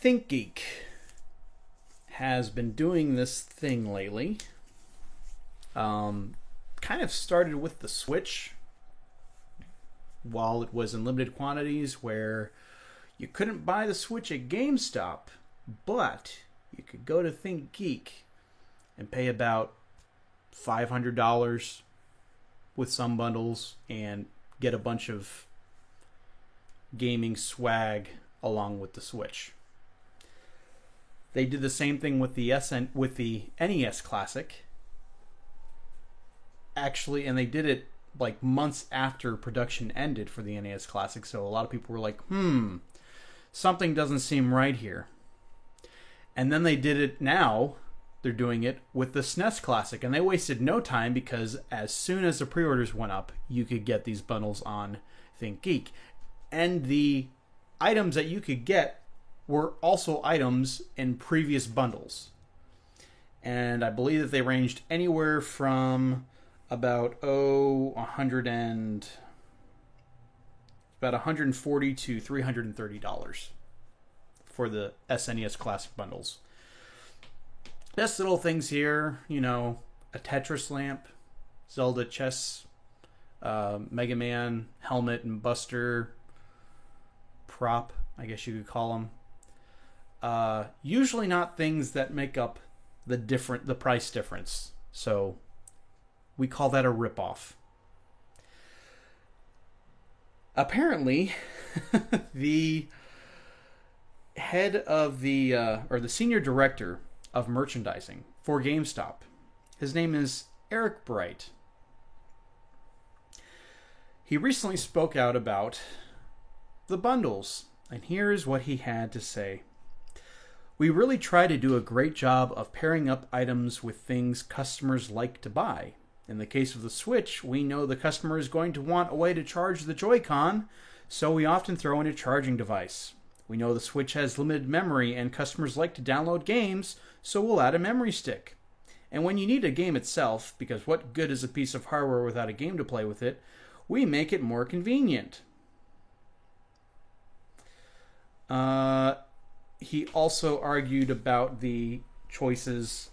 ThinkGeek has been doing this thing lately. Kind of started with the Switch while it was in limited quantities, where you couldn't buy the Switch at GameStop, but you could go to ThinkGeek and pay about $500 with some bundles and get a bunch of gaming swag along with the Switch. They did the same thing with the NES Classic. Actually, and they did it like months after production ended for the NES Classic, so a lot of people were like, something doesn't seem right here. And then they did it now. They're doing it with the SNES Classic, and they wasted no time because as soon as the pre-orders went up, you could get these bundles on ThinkGeek. And the items that you could get were also items in previous bundles. And I believe that they ranged anywhere from about $140 to $330 for the SNES Classic bundles. Just little things here, a Tetris lamp, Zelda chess, Mega Man helmet and Buster prop, I guess you could call them. Usually not things that make up the price difference. So we call that a ripoff. Apparently, the head of the senior director of merchandising for GameStop, his name is Eric Bright. He recently spoke out about the bundles, and here's what he had to say. We really try to do a great job of pairing up items with things customers like to buy. In the case of the Switch, we know the customer is going to want a way to charge the Joy-Con, so we often throw in a charging device. We know the Switch has limited memory and customers like to download games, so we'll add a memory stick. And when you need a game itself, because what good is a piece of hardware without a game to play with it, we make it more convenient. He also argued about the choices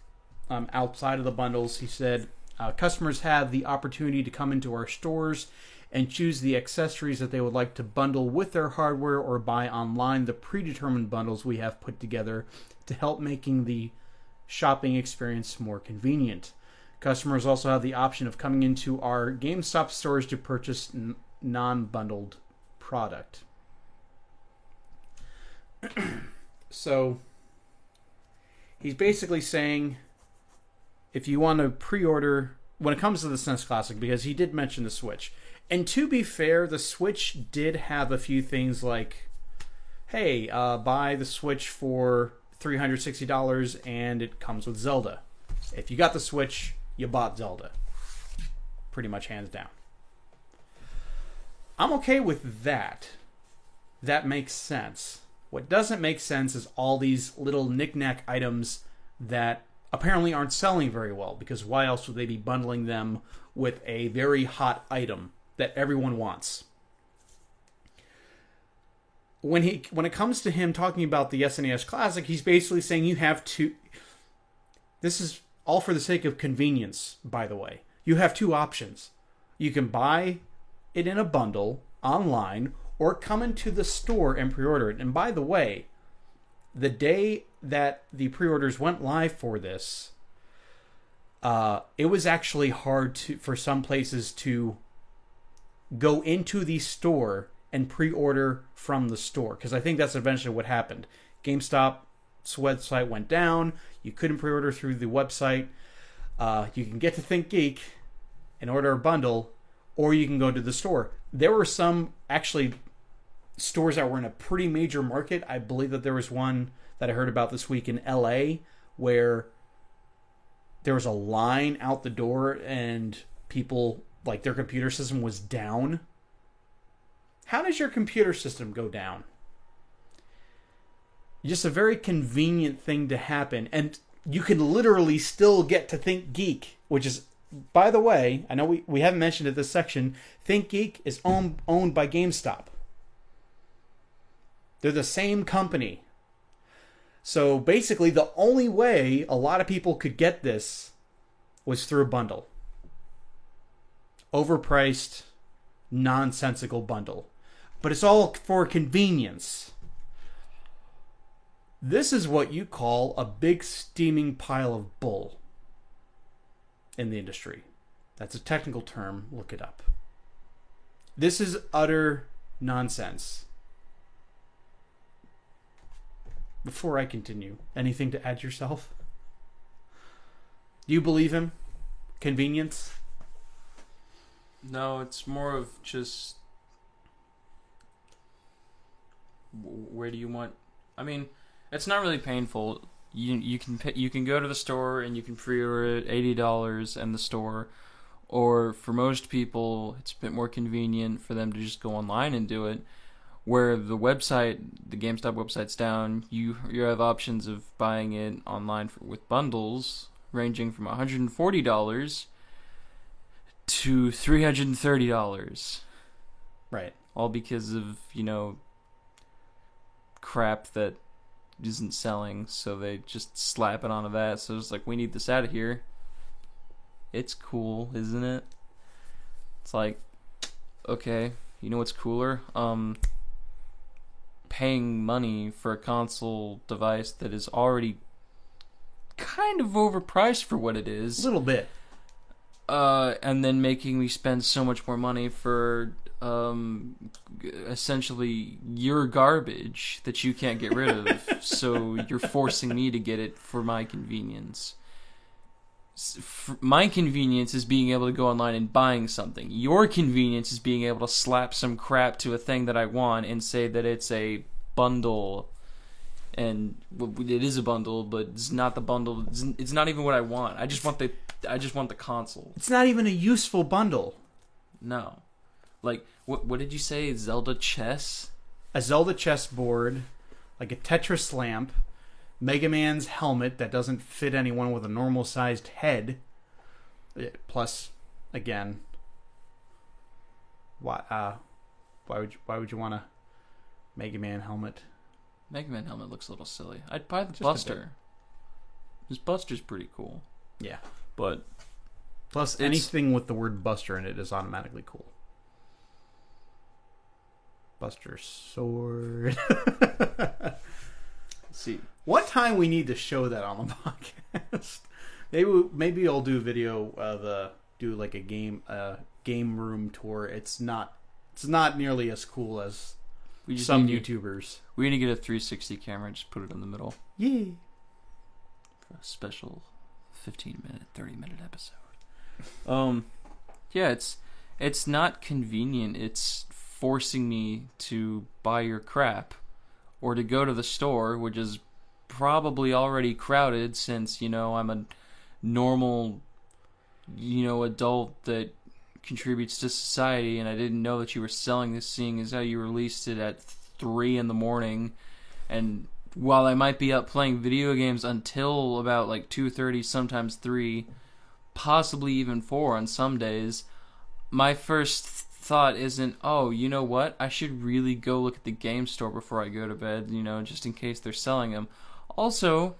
outside of the bundles. He said, customers have the opportunity to come into our stores and choose the accessories that they would like to bundle with their hardware or buy online the predetermined bundles we have put together to help making the shopping experience more convenient. Customers also have the option of coming into our GameStop stores to purchase non-bundled product. So he's basically saying if you want to pre-order, when it comes to the SNES Classic, because he did mention the Switch, and to be fair, the Switch did have a few things like, hey, buy the Switch for $360 and it comes with Zelda. If you got the Switch, you bought Zelda. Pretty much hands down. I'm okay with that. That makes sense. What doesn't make sense is all these little knick-knack items that apparently aren't selling very well, because why else would they be bundling them with a very hot item that everyone wants? When it comes to him talking about the SNES Classic, he's basically saying you have to... This is all for the sake of convenience, by the way. You have two options. You can buy it in a bundle online, or come into the store and pre-order it. And by the way, the day that the pre-orders went live for this, it was actually hard for some places to go into the store and pre-order from the store, because I think that's eventually what happened. GameStop's website went down. You couldn't pre-order through the website. You can get to ThinkGeek and order a bundle, or you can go to the store. There were some actually stores that were in a pretty major market. I believe that there was one that I heard about this week in LA where there was a line out the door and people, like, their computer system was down. How does your computer system go down? Just a very convenient thing to happen. And you can literally still get to ThinkGeek, which is, by the way, I know we haven't mentioned it this section, ThinkGeek is owned by GameStop. They're the same company. So basically, the only way a lot of people could get this was through a bundle. Overpriced, nonsensical bundle. But it's all for convenience. This is what you call a big steaming pile of bull in the industry. That's a technical term. Look it up. This is utter nonsense. Before I continue, anything to add yourself? Do you believe him? Convenience? No, it's more of just... Where do you want... I mean, it's not really painful. You can go to the store and you can pre-order it $80 in the store. Or for most people, it's a bit more convenient for them to just go online and do it. Where the website, the GameStop website's down, you have options of buying it online with bundles ranging from $140 to $330. Right. All because of, crap that isn't selling, so they just slap it onto that. So it's like, we need this out of here. It's cool, isn't it? It's like, okay, you know what's cooler? Paying money for a console device that is already kind of overpriced for what it is. A little bit. And then making me spend so much more money for essentially your garbage that you can't get rid of. So you're forcing me to get it for my convenience. My convenience is being able to go online and buying something. Your convenience is being able to slap some crap to a thing that I want and say that it's a bundle. And it is a bundle, but it's not the bundle. It's not even what I want. I just want the console. It's not even a useful bundle. No. Like, what did you say? Zelda chess? A Zelda chessboard, like a Tetris lamp, Mega Man's helmet that doesn't fit anyone with a normal-sized head. Plus, again, why would you want a Mega Man helmet? Mega Man helmet looks a little silly. I'd buy the Buster. This Buster's pretty cool. Yeah. But plus, anything with the word Buster in it is automatically cool. Buster sword. See, one time we need to show that on the podcast. Maybe I'll do a video do like a game room tour. It's not nearly as cool as some YouTubers. We need to get a 360 camera and just put it in the middle. Yay! For a special 15-minute, 30-minute episode. Yeah, it's not convenient. It's forcing me to buy your crap or to go to the store, which is probably already crowded since, I'm a normal, adult that contributes to society, and I didn't know that you were selling this, seeing as how you released it at 3 a.m. And while I might be up playing video games until about like 2:30, sometimes 3, possibly even 4 on some days, my first thought isn't, oh, you know what? I should really go look at the game store before I go to bed, just in case they're selling them. Also,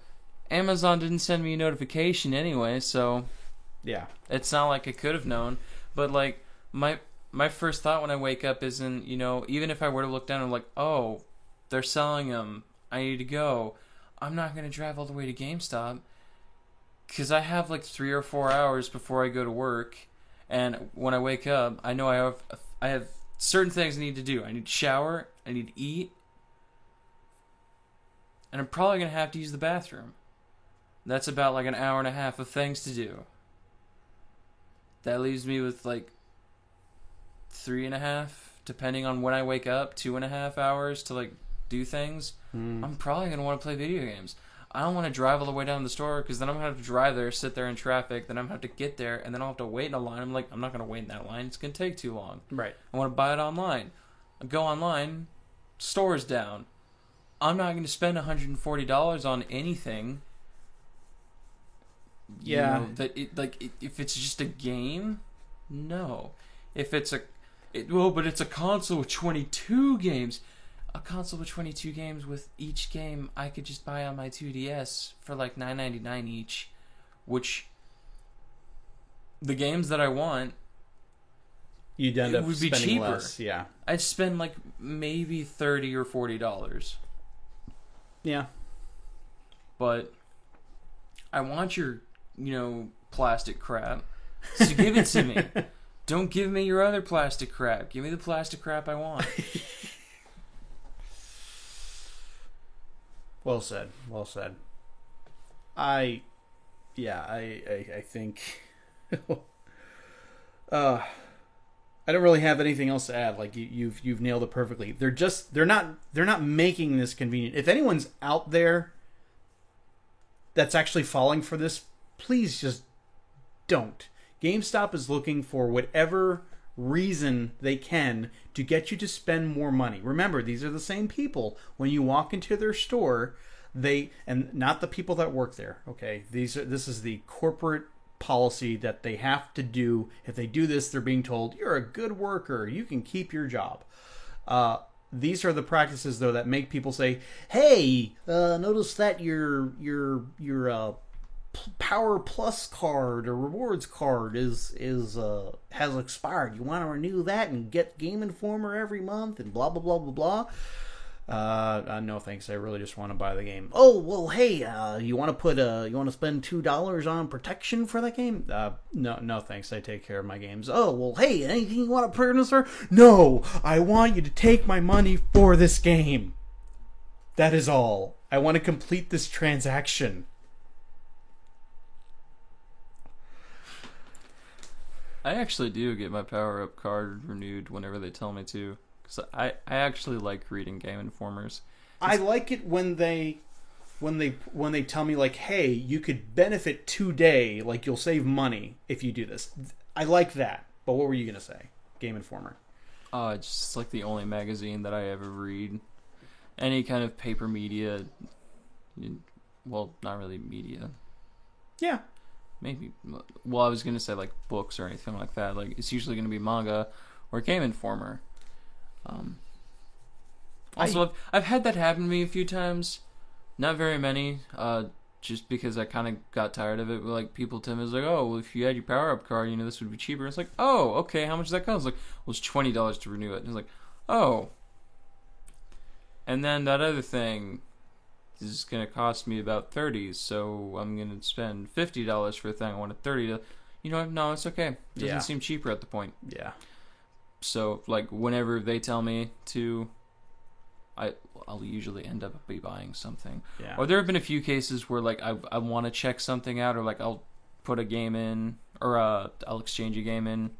Amazon didn't send me a notification anyway, so yeah, it's not like I could have known. But like my first thought when I wake up isn't, even if I were to look down and like, oh, they're selling them, I need to go. I'm not going to drive all the way to GameStop because I have like 3 or 4 hours before I go to work. And when I wake up, I know I have certain things I need to do. I need to shower, I need to eat, and I'm probably going to have to use the bathroom. That's about like an hour and a half of things to do. That leaves me with like 3.5, depending on when I wake up, 2.5 hours to like do things. I'm probably going to want to play video games. I don't want to drive all the way down to the store because then I'm going to have to drive there, sit there in traffic, then I'm going to have to get there, and then I'll have to wait in a line. I'm not going to wait in that line. It's going to take too long. Right. I want to buy it online. I go online, store's down. I'm not going to spend $140 on anything. Yeah. If it's just a game, no. If it's but it's a console with 22 games. a console with 22 games with each game I could just buy on my 2DS for like $9.99 each, which the games that I want, You'd end up would be spending cheaper. less. Yeah. I'd spend like maybe $30 or $40. Yeah. But I want your, plastic crap. So give it to me. Don't give me your other plastic crap. Give me the plastic crap I want. Well said. Well said. I think I don't really have anything else to add. Like you've nailed it perfectly. They're not making this convenient. If anyone's out there that's actually falling for this, please just don't. GameStop is looking for whatever reason they can to get you to spend more money. Remember, these are the same people. When you walk into their store, and not the people that work there, okay? This is the corporate policy that they have to do. If they do this, they're being told, you're a good worker, you can keep your job. These are the practices, though, that make people say, hey, notice that your Power Plus card or rewards card has expired. You want to renew that and get Game Informer every month and blah blah blah blah blah. No thanks. I really just want to buy the game. Oh well, hey, you want to spend $2 on protection for that game? No thanks. I take care of my games. Oh well, hey, anything you want to purchase? No, I want you to take my money for this game. That is all. I want to complete this transaction. I actually do get my Power Up card renewed whenever they tell me to, because I actually like reading Game Informers. I like it when they tell me like, hey, you could benefit today, like you'll save money if you do this. I like that. But what were you gonna say? Game Informer. Just like the only magazine that I ever read. Any kind of paper media. Well, not really media. Yeah. Maybe. Well, I was going to say like books or anything like that. Like it's usually going to be manga or Game Informer. Also, I've had that happen to me a few times. Not very many. Just because I kind of got tired of it. But, like people tell me, it's like, oh, well, if you had your Power Up card, this would be cheaper. It's like, oh, okay, how much does that cost? Like, well, it's $20 to renew it. And it's like, oh. And then that other thing is going to cost me about $30, so I'm going to spend $50 for a thing I wanted $30 to... no, it's okay. It doesn't seem cheaper at the point. Yeah. So, like, whenever they tell me to, I'll usually end up buying something. Yeah. Or there have been a few cases where, like, I want to check something out, or, like, I'll put a game in, or I'll exchange a game in,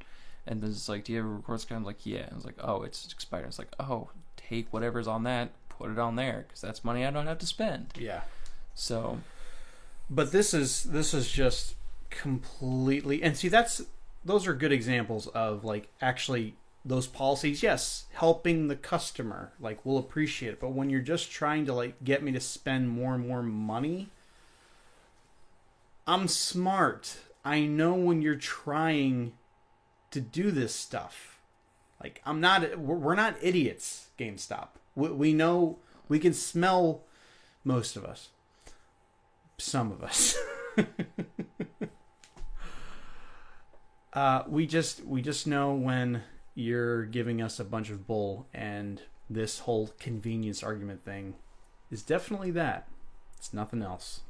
and then it's like, do you have a records card? I'm like, yeah. And it's like, oh, it's expired. It's like, oh, take whatever's on that, put it on there, because that's money I don't have to spend. Yeah. So, but this is just completely, and see, those are good examples of like actually those policies. Yes, helping the customer, like we'll appreciate it. But when you're just trying to like get me to spend more and more money, I'm smart. I know when you're trying to do this stuff. Like we're not idiots, GameStop. We know, we can smell, most of us. Some of us. We just know when you're giving us a bunch of bull, and this whole convenience argument thing is definitely that. It's nothing else.